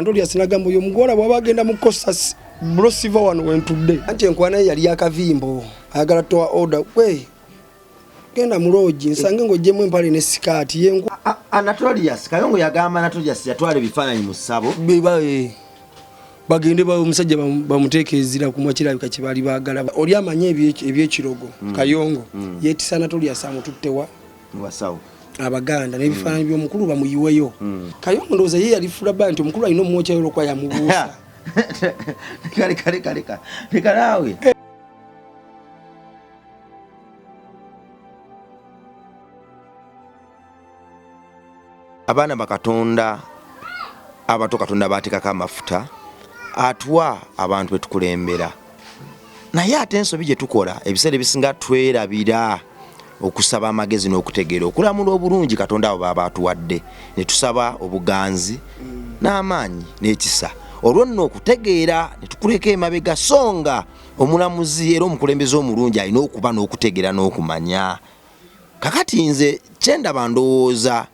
Ndoli asinagambo yo mugora bwabagenda mukosa bro siva wano wentudde anti enkwana yali yakavimbo agala toa order we genda muloji nsange ngo jemu empale ne sikati yengu Anatolius Kayongo yagamba Anatolius yatwale bifananyi mu ssabo bibaye bagende ba omusajja bamutekezira kumwakira bikakibali bagala oli amanye ebyekirogo Kayongo yetisa Anatolius amututtewa wasawo abaganda n'ebifaananyi by'omukulu bamuyiweyo Kayongo ndoza ye yali fula bantu omukulu alina omwocha yolo kwa yamubuusa leka nawe abaana bakatonda abato katonda batekako amafuta atwa abantu betukulembera naye ate ensobi gye tukola ebiseera ebisinga twerabira okusaba amagezi n'okutegeera okulamula obulungi katonda abo baba atuwadde ne tusaba obuganzi n'amaanyi n'ekisa olwo nno okutegeera ne tukuleka emabega songa omulamuzi era omukulembeze omulungi alina okuba n'okutegeera n'okumanya kakati nze kyendaba ndowooza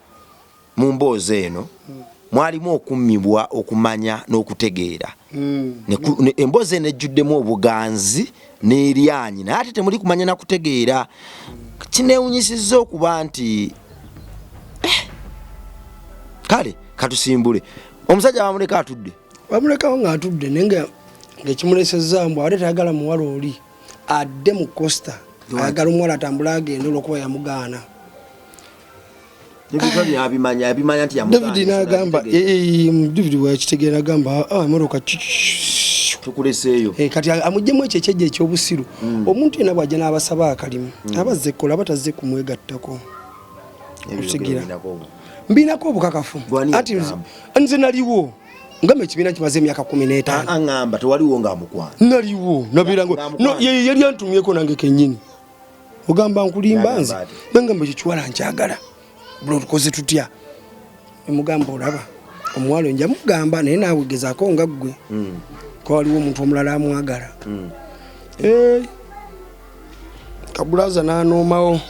mu mboozi eno mwalimu okummibwa okumanya n'okutegeera emboozi eno ejjuddemu obuganzi n'eryanyi naye ate temuli kumanya na kutegeera kinewunyisizza okuba nti kale katusimbule omusajja bamuleka atudde bamulekawo ng'atudde nenga ng'ekimulesezza mbu ate tayagala muwala oli adde mu Costa ayagala omuwala atambula agenda olw'okuba yamugaana abimanya nti David n'agamba David bw'akitegeera agamba emmotoka tukuleseeyo kati amuggyemu ekyo ekyejja ekyobusiru omuntu yena bw'ajja n'abasaba akalimu abazze ekkola batazze kumwegattako mbinako obukakafu ati nze naliwo ngamba ekibiina kimaze emyaka 15 aŋŋamba tewaliwo ng'amukwana naliwo nabirango yali antumyeko nange kennyini ogamba nkulimba nze nangamba ekyo kiwala nkyagala bro tukoze tutya emugamba olaba omuwalo nja mugamba naye naawe gezaako nga ggwe ko waliwo omuntu omulala amwagala kabulaza n'anoomawo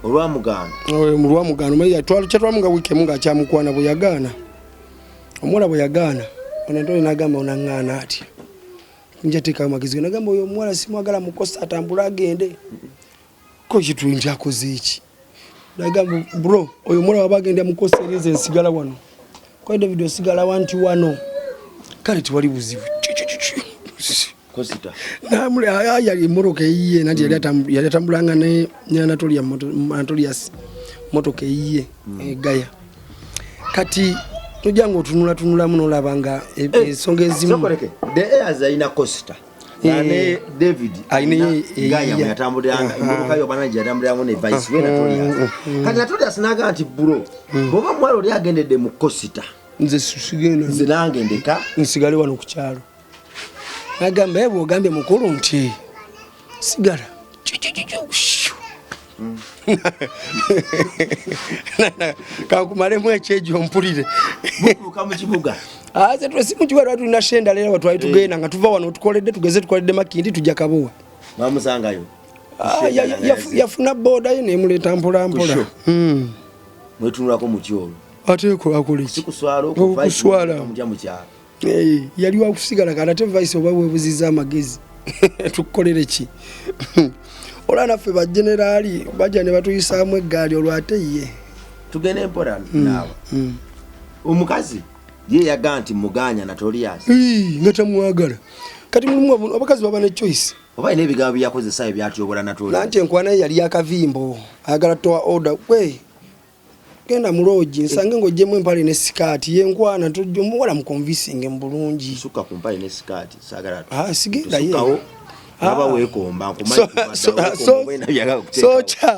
olwamugano maye kyatwamu nga wiikemu ng'akyamukwana bwe yagaana omuwala bwe yagaana onentole n'agamba onaŋŋaana atya njateekawo magezi ge nagamba oyo omuwala simwagala mukosa atambula agende ko kitu nti akoze eki nagamba bro oyo omuwala waba agenda mukosa erize nsigala wano kwa David osigala wanti wano kale tiwali buzibu Kosita namule yali moroka yiye nati yali atambulanga ne Anatolius motoka yiye egaya kati tujango otunula muno labanga ensonga ezimu sokoleke the airs aina Kosita ne David aine gaya yatambulanga imotoka yo banaje yatambulanga ne vice we Anatolius kati Anatolius naga anti bro boba mwalo oli agendedde mu Kosita nze susigeno nze nange ndeka nsigale wano ku kyalo nagamba ebo ogambye mukulu nti sigala kakumalemu ekyejo mpulire buka mu kibuga aze twesimu kiwala tulina shenda lero batwali tugenda nga tuva wano tukoledde Makindi tujja Kabowa bamusangayo yafuna boda ye nemuleta mpola mwetunulako mu kyolo ate kola ki sikuswala okuswala mu kyalo yali wakusigala kana te vice oba webuziza amagezi tukolere ki ola naffe ba generali bajja ne batuyisaamu eggaali olwate ye tugende mpola nawe omukazi ye yaga nti muganya Anatolius nga tamwagala kati mulimu abakazi baba ne choice oba ine ebigambo byakozesa ebyatyobola Anatolius nanti enkwana yali yakavimbo agala toa order we genda muloji nsange ngo jemu empale ne sikati yenkwana tujjo muwala mu convincing mbulungi suka ku mpale ne sikati sagala sigenda ye aba wekomba nkumanyi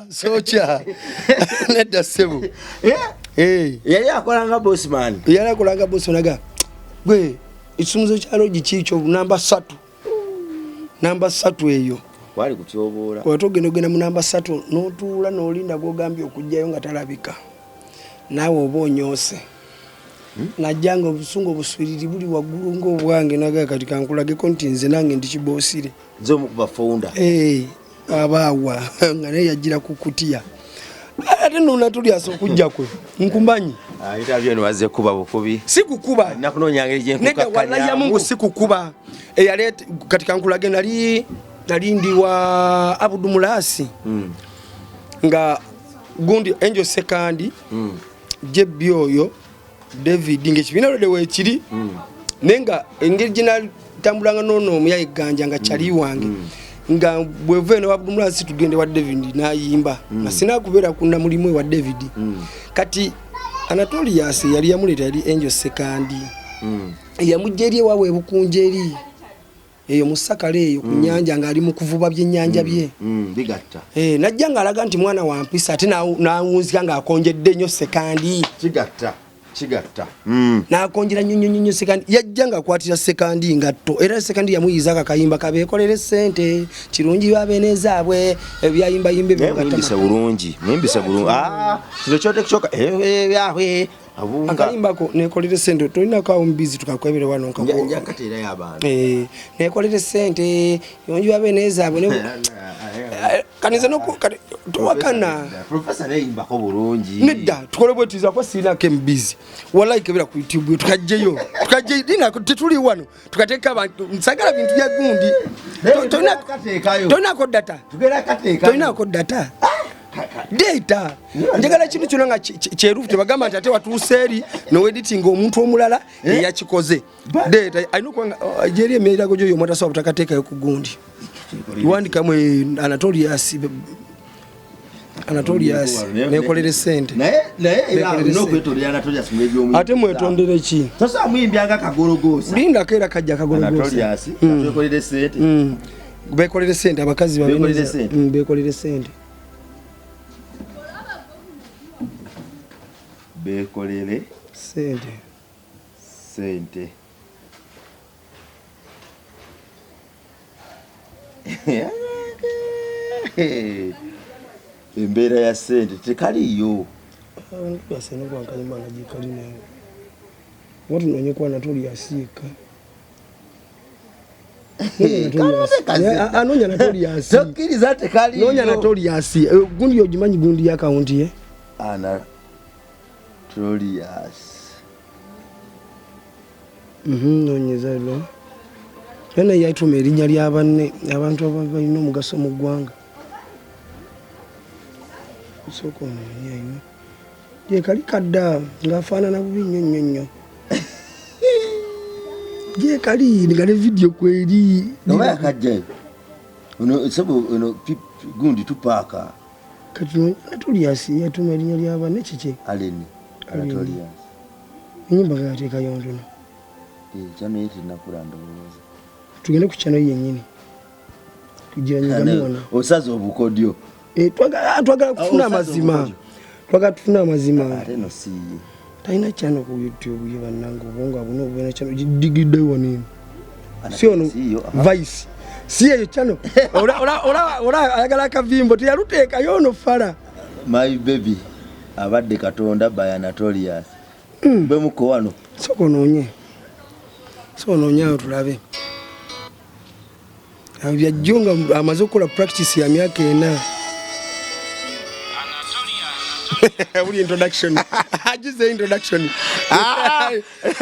socha nedda sebo yali akolanga bossman gwe isumuzo kyalo gikicho namba 3 eyo wali kutyobola kwatogenda mu namba 3 n'otuula n'olinda gwogambye okujjayo nga talabika nawe oba onyose najjanga obusungu obuswiriri buli waggulu ng'obwange naga kati kankulageko nti nze nange ndi kiboosire nze omukuba founder abaawa nga naye yajjira ku kutiya ate nno Anatolius okujja kwe nkumanyi Interview niwaze kuba bukubi. Sikukuba. Nakunonya ngeri je nega wallahi ya Mungu sikukuba. Eyalete katika nkulage nalindi wa Abdul Mulasi. Nga gundi Angel Second. Jebbi oyo David ngekibina de wekiri. Nenga engeri jinal tambulanga nono muyaye ganja nga chali wange. Nga bwevene wa Abdul Mulasi tugende wa David na yimba. Nasina kubera kuna mulimu wa David. Kati Anatolius yali yamuleta yali Angel Second. Yamujeri wawe bukunjeri. Eyo musakale eyo kunyanja nga ali mu kuvuba byennyanja bye. Bigatta. Najja nga alaga nti mwana wa mpisa ate nawunzika nga akonjedde nnyo Second. Chigatta. Na konjira nyonyo Second. Yajja nga kwatira Second ngatto. Era Second yamuyiza kakayimba kabekolere sente. Kirungi babenezaabwe ebyayimba yimbe bigatta. Mwimbisa bulungi. Kino kyote kichoka. Yawe. Abunga. Akalimbako nekolere sente tolina kawo mbizi tukakwebere wano nkako. Njanja katera y'abantu. Nekolere sente yonji babenezaabwe ne kaniza no tuwakana. Professor neyimba ko bulungi. Nedda tukole bwetiza kwa sina ke mbizi. Wallahi kebera ku YouTube tukajjeyo. Tukajje dina tetuli wano. Tukateka abantu nsagala bintu bya gundi. Tolina ko data. Tugera kateka. Tolina ko data. Data njagala kintu kino nga kyerufu tebagamba nti ate watuuseeri no editing omuntu omulala yakikoze data ayino kwanga jeri emirago gyo yomata sawa takateeka yokugundi iwandika mwe Anatolius nekolere sente no kwetolera Anatolius mwejo omu ate mwetondere ki sasa muyimbyanga kagorogosa linda kera kajja kagorogosa Anatolius twekolere sente bekolere sente abakazi bekolere sente bekolere sente embeera ya sente tekaliyo basene kwankayimba nga gikali nawe watu nonye kwa Anatolius yeka anonya Anatolius tokkiriza tekaliyo nonya Anatolius gundi yojimanyi gundi ya kaunti ye Anatolius nonyeza lo yana yaitume erinnya lyabanne abantu abalina omugaso mu ggwanga soko nyenye ye kali kadda ngafaanana bubi nnyo ye kali ngale video kweri noya kajja uno gundi tupaka kati Anatolius yaitume erinnya lyabanne kiki aleni Anatolius nyimba gateeka yondono chano yeti nakulanda uloza tugende ku chano yennyini kujiranyinga muona osaza obukodyo twagala kufuna amazima ate no si taina chano ku YouTube ye bannango bongo abuno bwena chano digidde wonini si ono vice si eyo chano ora ayagala kavimbo teyaluteeka yono fala my baby abadde Katonda by Anatolius bwe muko wano soko nonye tulabe abya jonga amaze kola practice ya myaka ena uli introduction ajize introduction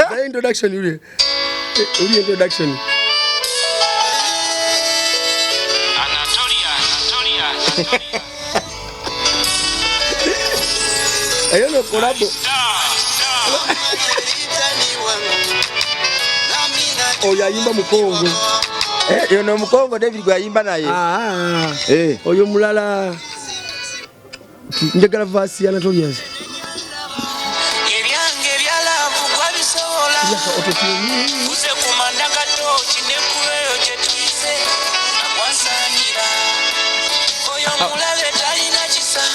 the introduction uli introduction Anatolius ayo no collabo oya yimba mukongo yo no mukongo David gwa yimba naye oyo mulala njagala vasi Anatolius ebyange byalavu gwa bisobola uze kumanda gatoki ne kuleyo gye tuyise akwasanira oyo mulala talina kisa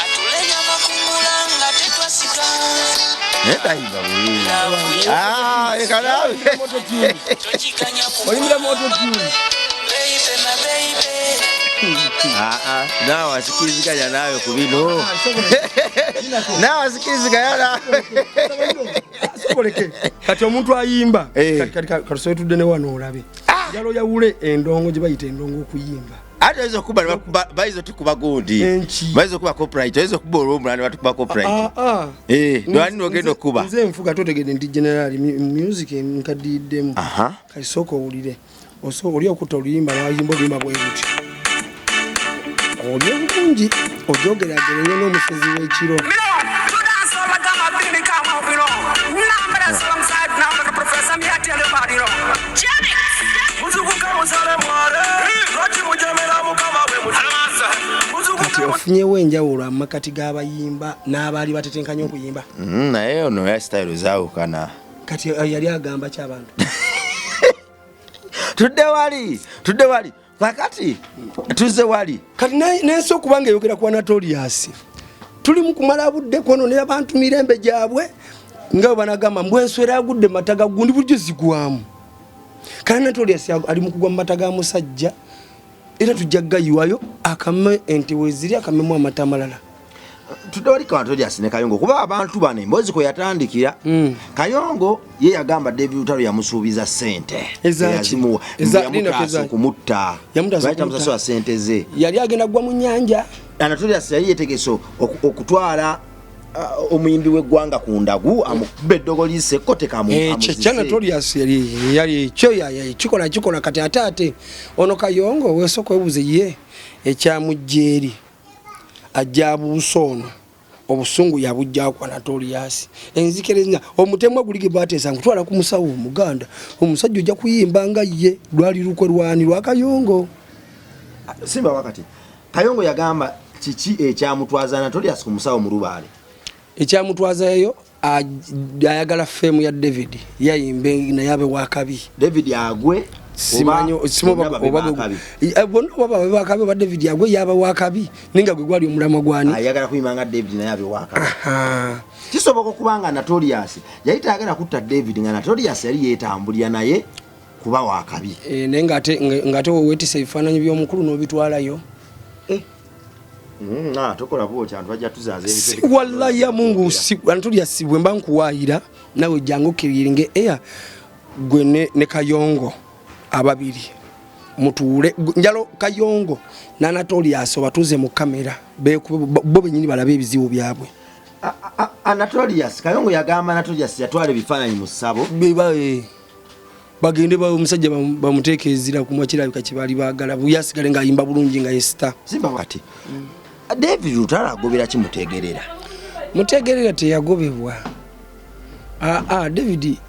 atulenya makungula nga tetwasika netayimba bulungi ekalawe oyimira moto tune nawe asikiriziganya nawe ku bino nawe asikiriziganya nawe soboleke kati omuntu ayimba kati katusooye tudde ne wano olabe jalo yawule endongo gye bayita endongo okuyimba ate ezo kuba baizo tukuba gundi baizo kuba copyright ezo kuba olumulani batukuba copyright ndwani nogendo kuba nze nfuga totegede ndi general music nkadiddemu kaisoko ulire oso oli okuta oluyimba n'ayimba oluyimba bwe buti oli obulungi ojogeragere n'omusezi w'ekiro kati ofunyewo enjawulo amakati g'abayimba n'abaali batetenkanya okuyimba naye ono ya style zaawukana kati yali agamba ky'abantu tudde wali kakati tuze wali kati nensi okubanga eyogera ku Anatorius tuli mu kumala budde kwononera abantu mirembe gyabwe nga banagamba mbwenswera agudde mataga gundi bulijjo zigwamu kana Anatorius ali mu kugwa mu mataga musajja era tujja gayiwayo akame ente weziri akamemu amata malala tudde ka Anatorius ne Kayongo kuba abantu bane embozi ko yatandikira Kayongo ye yagamba David Lutalo yamusuubiza sente ezazimu kumutta bayita musaso sente ze yali agenda gwa mu nyanja Anatorius yali yetegeso okutwala omuyimbi w'eggwanga ku ndagu amukubbe eddogolise kote amuzise Anatorius yali kikola kati atate ono Kayongo weesoko webuze ye ekyamujjeeri ajja busono obusungu yabujja ku Anatorius enzikerenya omutemwa gulige batesa nkutwala ku musawo Muganda omusajja ojja kuyimba nga ye lwali lukwe lwani lwa Kayongo simba wakati Kayongo yagamba kiki ekyamutwaza Anatorius ku musawo mu Lubaale ekyamutwaza eyo ayagala fame ya David yayimbe na yabe wakabi David agwe simanyo simo baba wakabi ba David yagwe yaba wakabi ninga gwe gwali omulama gwani ayagala kuyimanga David na yabe wakabi kisoboka kubanga Anatorius yayita agala kutta David nga Anatorius yali yetambulya naye kuba wakabi nenga ngate wetise bifananyo by'omukulu n'obitwalayo tokola bwo kyantu bajja tuzaze si wallahi ya Mungu si Anatorius bwe mbankuwaayira nawe jango kiringe gwe ne Kayongo ababiri mutuule njalo Kayongo na Anatorius batuze mu kamera bo benyini balabe ebizibu byabwe Anatorius Kayongo yagamba Anatorius yatwale bifananyi mu ssabo bagende ba omusajja bamuteekezira kumwakirabika kibali bagala buyasigale nga ayimba bulungi nga yesta simba wakati David Lutalo agobera kimutegerera mutegerera teyagobebwa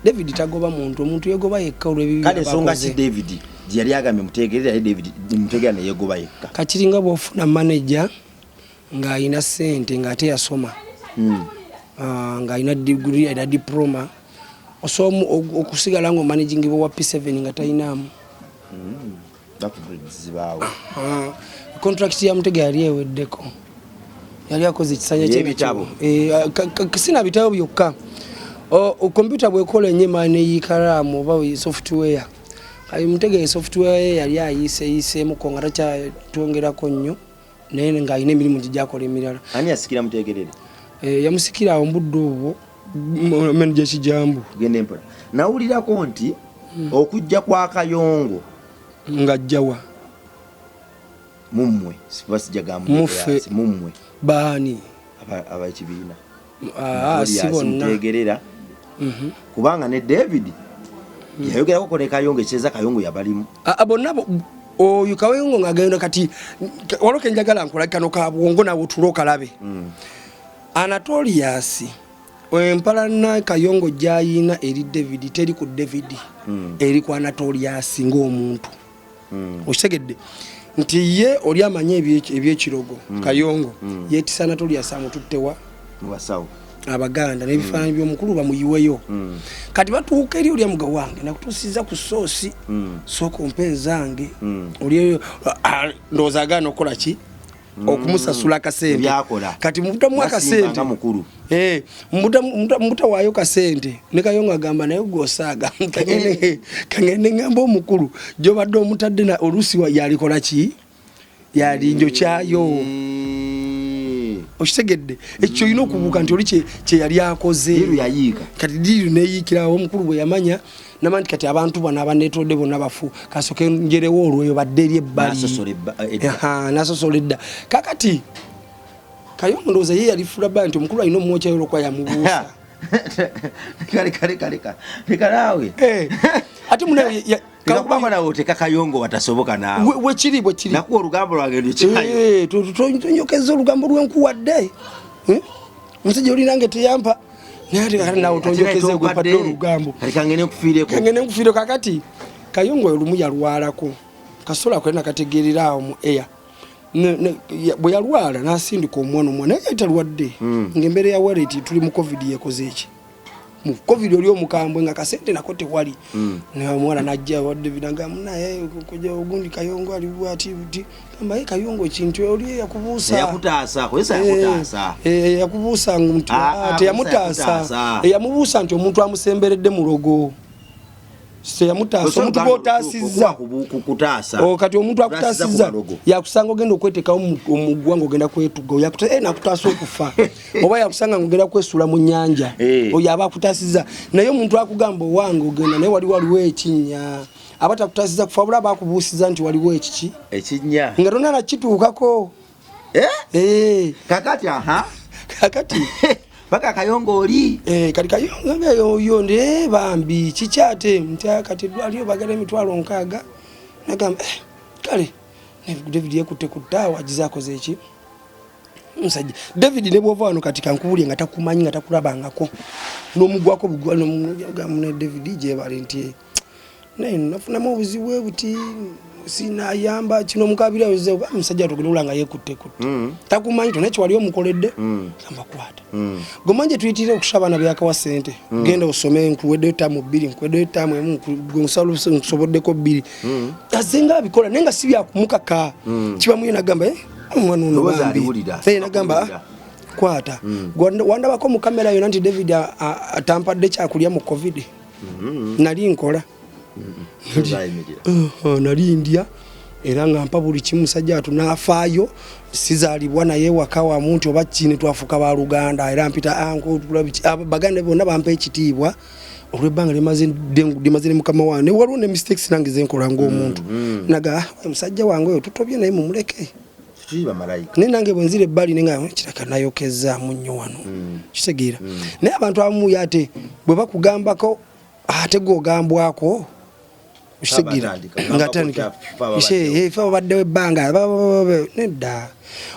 David tagoba omuntu yegoba yekka olw'ebibi kale songa si David yali agambe mutegerera David mutegerera ne yegoba yekka kakiringa bwofuna manager nga ayina sente nga ate yasoma nga ayina degree ayina diploma osomu okusigala ngo managing wa P7 nga tayinamu bakubizibaawo contract ya Mutega yali eweddeko yali akoze ekisanya ky'ebitabo kisina bitabo byokka computer bwekola enyema n'eyikalamu oba software kali Mutega software yali ayise mu kongera kya tuongerako nnyo naye nga ayina emirimu gyakola emirala ani asikira mutegerere yamusikira ombudde obwo manager kijambu gende mpola nawulirako nti okujja kwa Kayongo nga jjawa mummwe sibasijagambo mummwe bani abakibiina sibonna mutegerera kubanga ne David yayogerako ko ne Kayongo ekyeza Kayongo yabalimu bonna oyo Kayongo ngagenda kati waloke njagala nkola kano ka bwongo nawo tuloka labe Anatorius empalana Kayongo jayina eri David teri ku David eri ku Anatorius ng'omuntu okitegedde nti ye oli amanye ebyekirogo Kayongo yetisa Anatorius amututtewa mubasawo Abaganda n'ebifaananyi by'omukulu bamuyiweyo kati batuuka eri oli amuga wange nakutuusiza ku soosi sooka ompenzange oli ndowooza agaana okukola ki okumusasula akasente kati mubutamu akasente mubutawaayo kasente ne Kayongo agamba naye gwosaaga kangende ngamba omukulu gyobadde omutadde na oluusi yalikola ki yalinjo kyayo okitegedde ekyo olina okubuuka nti oli kye yali akoze yayiika kati diiru neeyiikirawo omukulu bwe yamanya namanti kati abantu bana abanetodde bonna bafu kasoke njerewo olweyo badde eri ebbali nasosoledda kakati Kayongo ndoza yeye alifula bantu omukulu alina omwocha yolo kwa yamubuusa kale nawe ate muna kakubanga nawe oteka Kayongo watasoboka nawe wekiri nakuwa olugambo lwange lukimayo tonyokeza olugambo lwenkuwadde omusajja oli nange teyampa nati kati nawe tonjokeze gwepadde olugambo kangene nkufiireko kakati Kayongo olumu yalwalako kasola kwena kategerera awo mu air bwe yalwala nasindika omwana naye talwadde ng'embere ya wallet tuli mu covid yekoze eki mu covid oli omukambwe nga kasente nako tewali naye omwana najja wadde binanga munaye kujja ogundi Kayongo ali bwati buti kamba Kayongo ekintu oli yakubuusa yakubuusa nti teyamutaasa yamubuusa nti omuntu amusemberedde mulogo seyamutaasa omuntu b'otaasizza kati omuntu akutaasizza yakusanga ogenda okwetekawo omugwa ng'ogenda kwetuga nakutaasa okufa oba yakusanga ng'ogenda kwesula mu nnyanja oyo aba akutaasizza naye omuntu akugamba owange ogenda naye waliwo ekinnya aba takutaasizza kufa bula aba akubuusiza nti waliwo ekiki ekinnya nga tonna nakituukako kakati paka Kayongo oli kati Kayongo oyo nde bambi kikyate kati aliyo bagala emitwalo 6 nagamba kale David yekutte kutawa agizakoze eki musajja David ne bwova wano kati kankubuli nga takumanyi nga takulabangako n'omugwako bugwano ne David je balenti naye nafuna mu buzibu buti sina yamba kino mukabira yoze musajja tugulula nga yekutte takumanyi to nekyo wali omukoledde kamba kwata gomanje tuyitire okushabana byakawa sente genda osome nkuwedde tamu 2 nkuwedde tamu emu gonsalo nkusoboddeko 2 azenga bikola nenga sibya kumukaka kiba muyo nagamba omwana ono bambi nagamba kwata wanda bako mu kamera yo nanti David atampadde kyakulya mu covid nali nkola nali India era ngampa buli kimusajja atunafaayo sizalibwa naye wakawa muntu oba kine twafuka ba Luganda era mpita anko baganda bonna bampa ekitiibwa olw'ebbanga limaze mukama wange waliwo ne mistakes nange zenkola ng'omuntu naga musajja wange oyo tutobye naye mumuleke naye nange bwenzire ebbali nenga kiraka nayokeza munnyo wano kitegeera naye abantu abamu ate bwe bakugambako ate gogambwako usigira ngatandika ifa badde ebbanga nedda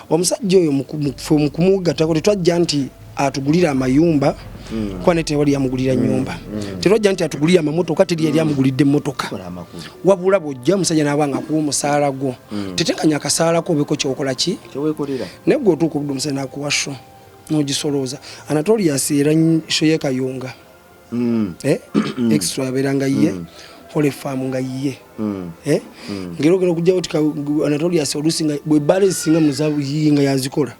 omusajja oyo mukumuga tako tetwajja nti atugulira amayumba kwane tewali yamugulira nyumba tetwajja nti atugulira amamotoka teri yali amugulidde motoka wabula bojja musajja nabanga ku musala gwo tetekanya akasala ko beko kyokola ki kyewekolera negwo tukubudde musajja nakuwasho nogisoloza Anatolius era sho ye Kayonga extra beranga ye hole farm nga ye ngero kujja utika Anatolius olusinga bwe bale singa muzabu yinga yazikola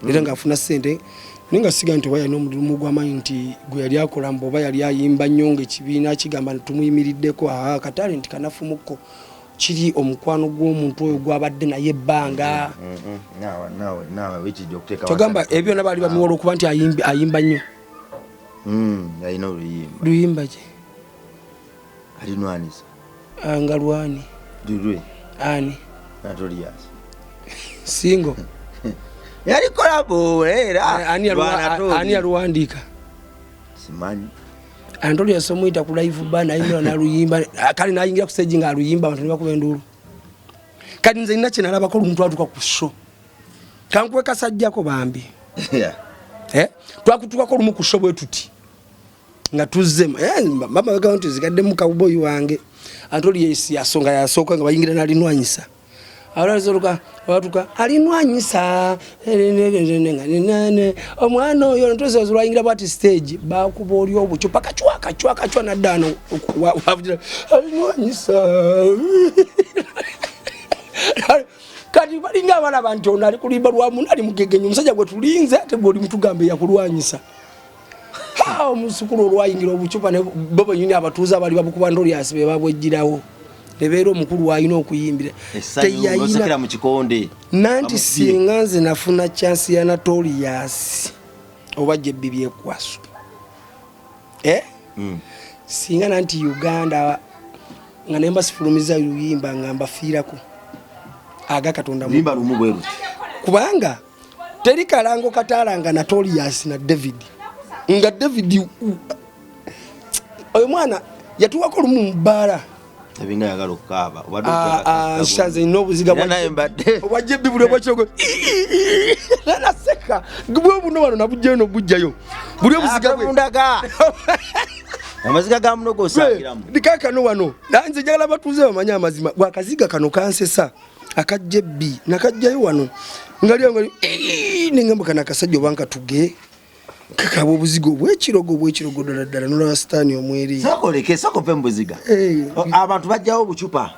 era nga afuna sente ninga siga nti waya no mudumu gwa mayinti gwe yali akola mboba yali ayimba nyonge kibina kigamba tumuyimiriddeko katale nti kanafumuko kiri omukwano gw'omuntu oyo gwabadde naye ebbanga nawe wichi dokuteka togamba ebyo nabali bamuwola okuba nti ayimba nnyo ayina luyimba ki alinwanisa angalwani dudwe ani Anatolius singo yali kolabo era ani aluwandika simanyi Anatolius omuyita ku live bana ayimba na luyimba kali nayingira ku stage nga aluyimba abantu nibakuba endulu kati nze nina kyenalaba ko omuntu atuka ku show kankuwe kasajjako bambi twakutuka ko lumu ku show bwe tuti nga tuzze mama baga nti zigadde mu cowboy wange Anatolius yasonga yasoka nga bayingira nalinwanyisa awalazoruka watuka alinwanyisa omwana oyo Anatolius zulwayingira bati stage bakuba oli obucupa kachwa na dano wavira alinwanyisa kati balinga abana bantu ono ali kulimba lwamu ali mugegenyo omusajja gwe tulinze ate bw'oli mutugambe yakulwanyisa omusukulu olwayingira obucupa ne baba nyini abatuuza abali babukuba Anatolius be babwejjirawo nebeera omukulu wayina okuyimbira teyayina mu kikonde nanti singa nze nafuna chance ya Anatolius oba je bibi ekwaso singa nanti Uganda nga nemba sifulumiza luyimba ngamba fiirako aga Katonda mu limba lumu bweru kubanga teri kalango katalanga Notorious na David nga David oyo mwana yatuwako lumu mbala ebinga yagalo kaba shaze nobuziga wajje bibule bwachogo nana seka gubwe buno wano nabujje no bujjayo buli obuziga bwe ndaga amaziga ga munogo osangiramu dikaka no wano nanze jagala batuze bamanya amazima bwakaziga kano kansesa akajje bi nakajjayo wano ngali ningamba kana kasajjo banka tuge kakabo obuzigo bwekirogo ddala nola stani omweri sakoleke sakope mbuziga abantu bajjawo buchupa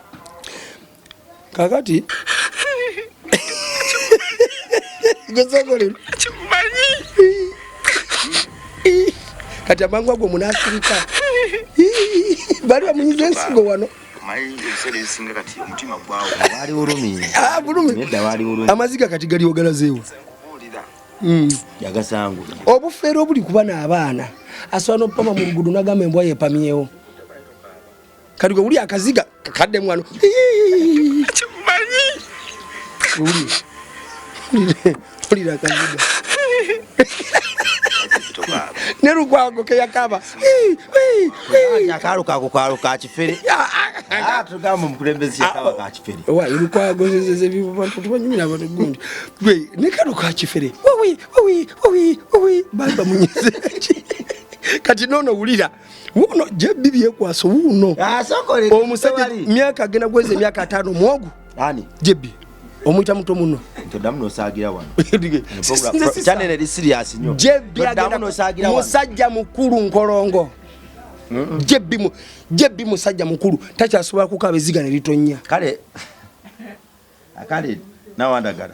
kakati gozogole kati abangu ago munasirika bali bamunyize ensigo wano mayi esere singa kati omutima gwawo bali urumi bulumi nedda bali urumi amaziga kati gali ogalazeewo yagasangu obufeero obuli kuba n'abaana asobola n'opama mu luguudo n'agamba embwa yeepamyewo kati gwe wuli akaziga kakadde mwano wulira akaziga ne lukwago keyakaba akalukaako kaalo ka kifere tugamba omukulembezi yakaba ka kifere lukwago zebibantu tubanyumira abantu gundi gwe ne kalo ka kifere bali bamunyize kati nono wulira wuno jebbi byekwaso wuno omusajja myaka agenda gweza emyaka 5 mwogu jebbi omuyita muto muno ntodamu nosagira wano channel eri serious nnyo musajja mukulu nkolongo jebbi musajja mukulu takyasobola kukaba eziga ne litonya kale nawandagala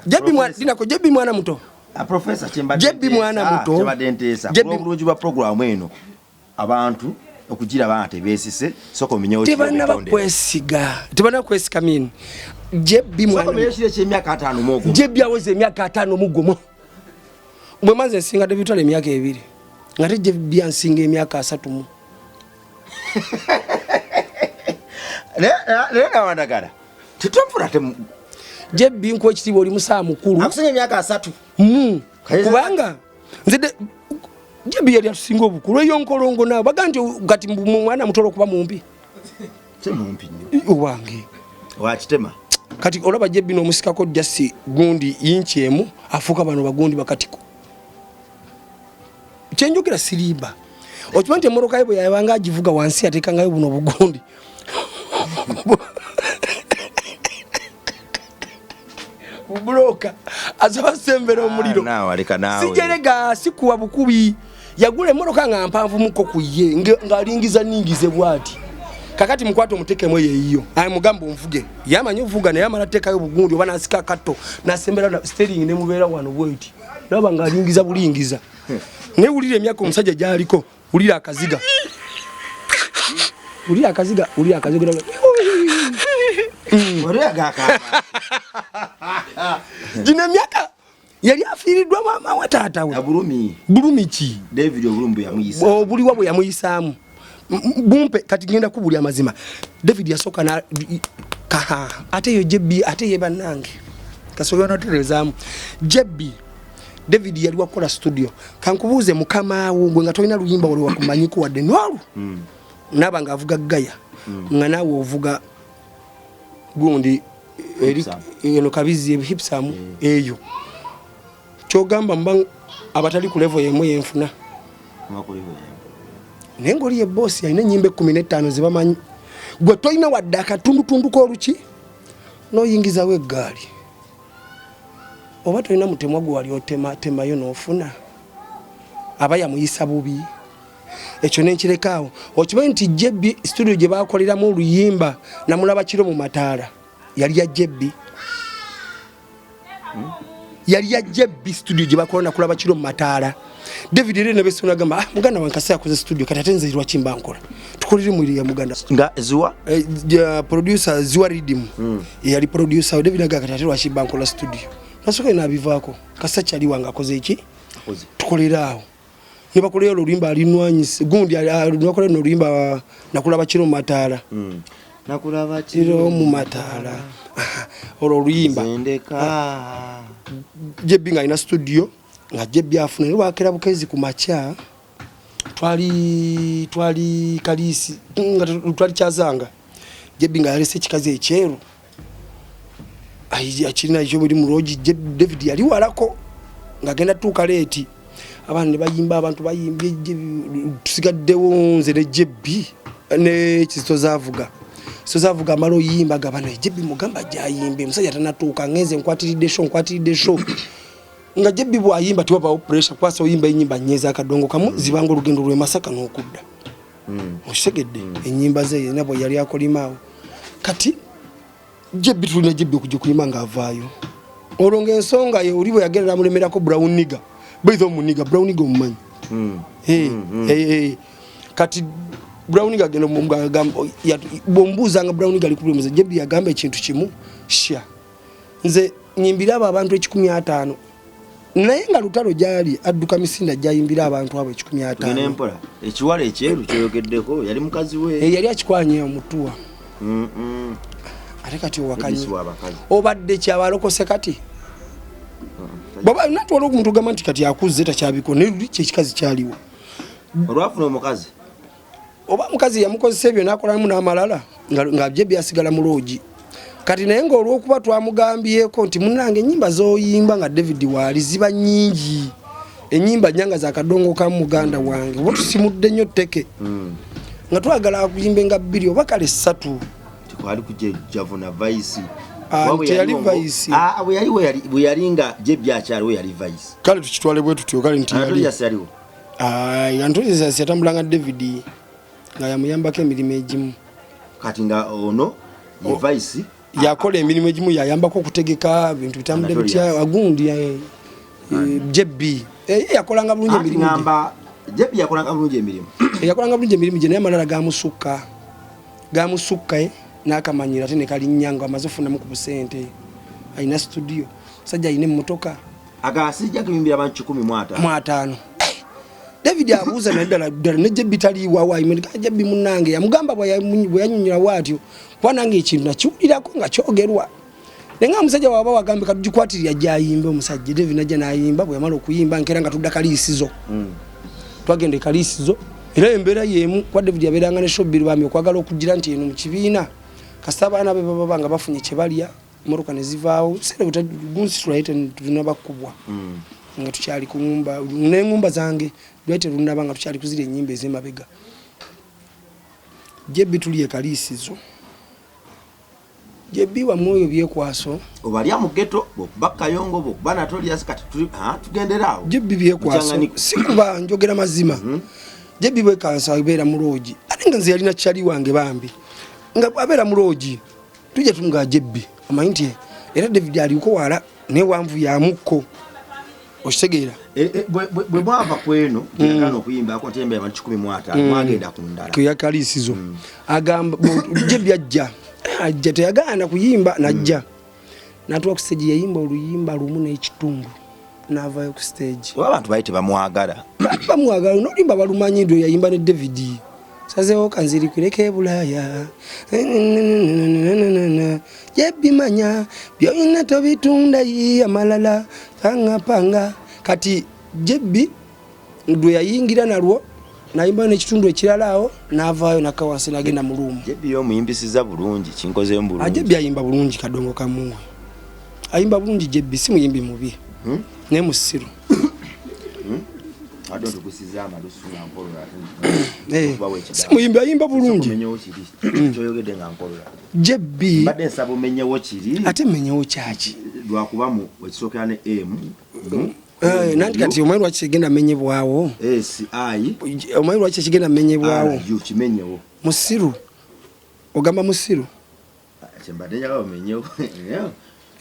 jebbi mwana muto professor jebbi mwana muto chembadentesa bulungi bwa program eno abantu okugira bana tebesise soko minyo tebana kwesiga mini jebbi mwana emyaka 5 mugo jebbi aweze emyaka 5 mugomo bwe manze nsinga debitale emyaka 2 ngate jebbi ansinga emyaka 3 lena wandagala tutomfura jebbi nko ekitibo oli musa mukulu akusinga emyaka 3 kubanga nzide jebbi yali atusinga obukulu eyo nkolongo nawe baganje gati mwana mutolo kuba mumpi mumpi nnyo wange wakitema kati olaba jebbi n'omusikako jasi gundi inchi emu afuka bano bagundi bakatiko chenjukira sirimba okimante moroka yebo yabanga agivuga wansi atekangayo buno bugundi ubroka azaba sembera omuliro sijerega sikuwa bukubi yagule moroka nga mpanvu muko kuye ngalingiza ningize bwati kakati mukwato muteke mwe yeyo ayi mugambo mvuge yamanyo vuga na yamala tekayo bugundi obana asika kato na sembera steering ne mubera wano bweti laba ngalingiza bulingiza ne ulire emyako omusajja jaliko ulira akaziga Orea gaka jina myaka yali afiridwa mama wa tata we bulumi ki David obulumbu yamuyisa obuli wabo yamuyisamu bumpe kati ngenda kubuli amazima David yasoka na kaha ate yo jebbi ate ye banange kasoyo na telezamu jebbi David yali wakola studio kankubuze mukama wo nga toyina luyimba wali wakumanyiko wadde nwalu naba nga avuga gaya nga nawe ovuga gundi eno kabizi hipsam eyo kyogamba mba abatali ku level yemwe yenfuna nengoli ye boss yine nyimbe 15 zibamanyi gwe toyina wadde akatundu ko luki no yingiza we gali oba toyina mutemwa gwe wali otema yo nofuna abaya muyisa bubi ekyo nenkirekawo okimanyi nti jebbi studio gye bakoleramu oluyimba namulaba kiro mu mataala yali ya jebbi studio gye bakola nakulaba kiro mu mataala David Rene besuna gamba muganda wankasa yakoze studio kati atenze irwa chimba nkola tukolere muri ya muganda nga ziwa producer ziwa Rhythm yali producer David aga kati aterwa chimba nkola studio nasoka ina bivako kasa chali wanga akoze iki tukolerawo ne bakolera oluyimba alinwanyise gundi bakolera oluyimba nakulaba kiro mu mataala nakulaba kiro mu mataala oluyimba Jebbi nga ina studio nga Jebbi afuna ne wakera bukezi ku macha twali kalisi nga twali Kyazanga Jebbi nga yalese kikazi ekyeru akirina ekyo muri muroji David yali walako nga genda tuka leti abantu bayimba abantu bayimbye tusigaddewo nze ne Jebbi ne kisozavuga amalo yimba gabana Jebbi mugamba jayimbe musajja tanatuuka ngenze nkwatiridde show nga Jebbi bwayimba tiwaba pressure kwasa oyimba enyimba nyeza akadongo kamu zibanga olugendo lwe Masaka n'okudda oshegedde enyimba ze nabo yali akolimaawo kati Jebbi tulina Jebbi okujja kuyimba ng'avaayo olonga ensonga ye oli bwe yagenda namulemerako Brown Nigga baizo muniga Brown Nigga omumanyi kati Brown Nigga agenda bombuuza nga Brown Nigga ali kubuuza Jebbi yagamba ekintu kimu sha nze nyimbira abantu 150 naye nga lutalo gyali adduka misinda gyayimbira abantu abo 150 tugene mpola ekiwala ekyeru kyoyogeddeko yali mukazi we yali akikwanye omutuwa ate kati owakanyi obadde kyabalokose kati baba natwala omuntu gamba nti kati akuze takyabiko ne luli kyekikazi kyaliwo olwafuna omukazi oba mukazi yamukozesa ebyo nakolamu n'amalala nga Jebbi asigala mu loogi kati naye nga olw'okuba twamugambyeko nti munnange ennyimba z'oyimba nga David waali ziba nnyingi ennyimba nyanga za kadongo ka muganda wange oba tusimudde nnyo tteke nga twagala akuyimbe nga 2 oba kale 3 tikwali kujavuna vice teyali vice bwe yali nga Jebbi akyali we yali vice kale tukitwale bwe tutyo kale nti yali yaliwo Antonio yatambulanga David nga yamuyambako emirimu egimu kati nga ono ye vice yakola emirimu egimu yayambako okutegeka bintu bitambule bitya agundi Jebbi yakolanga bulungi emirimu Jebbi yakolanga bulungi emirimu gye naye amalala gamusukka n'akamanyira ate ne kalinnyango amaze ofunamu ku busente alina studio sajja alina emmotoka agasijja kuyimbira abantu 105 David abuuza naddala ne Jebbi taliiwa waayimwe Jebbi munnange yamugamba bwe yanyunyira bwatyo kuba nange ekintu nakiwulirako nga kyogerwa naye nga omusajja waba wagambe katugikwatirira gyayimbe omusajja David najja n'ayimba bwe yamala okuyimba nkera nga tudda kaliisizo twagenda ekaliisizo era embeera y'emu kwa David yabeeranga ne Shobiri bami okwagala okugira nti eno mu kibiina kasita abaana be baba nga bafunye kye balya emmotoka ne zivaawo seera bunsitulate tunabakubwa nga tukyali ku ngumba n'engumba zange lwete lunaba nga tukyali kuzira ennyimba ez'emabega Jebbi tuli ekaliisizo Jebbi wa mwoyo byekwaso obalya mu ghetto bokuba kayongo bokuba natolias kati tugenderaawo Jebbi byekwaso sikuba njogera mazima Jebbi bwe kansa abeera mu loogi ate nga nze yalina kyali wange bambi nga abeera mu loogi tujja tunga Jebbi amanyi nti era David aliko wala ne wanvu ya mukko oshitegeera bwe mwava kweno kyagana okuyimba ako tembe abantu 105 mwagenda ku ndala kuyakaliisizo agamba Jebbi ajja teyagaana kuyimba najja natuwa ku stage yayimba oluyimba lumu n'ekitundu n'avaayo ku stage abantu bayite bamwagala n'oluyimba balumanyi ndo yayimba ne David sazeewo kanziri kuleka Bulaaya Jebbi manya byolina tobitunda yi amalala panga kati Jebbi ndwe yayingira nalwo nayimba n'ekitundu ekirala awo n'avaayo nakawansi n'agenda mu luumu Jebbi yomuyimbisiza bulungi kinkoze bulungi Jebbi ayimba bulungi kadongo kamuwe ayimba bulungi Jebbi si muyimbi mubi ne musiru si muyimbi ayimba bulungi Jebbi ate menyewo kyaki lwakubamu wekisookera ne M nanti kati omanyi lwaki kigenda menyebwawo omanyi lwaki kigenda menyebwawo kimenyewo musiru ogamba musiru kyembadde njagala omenyewo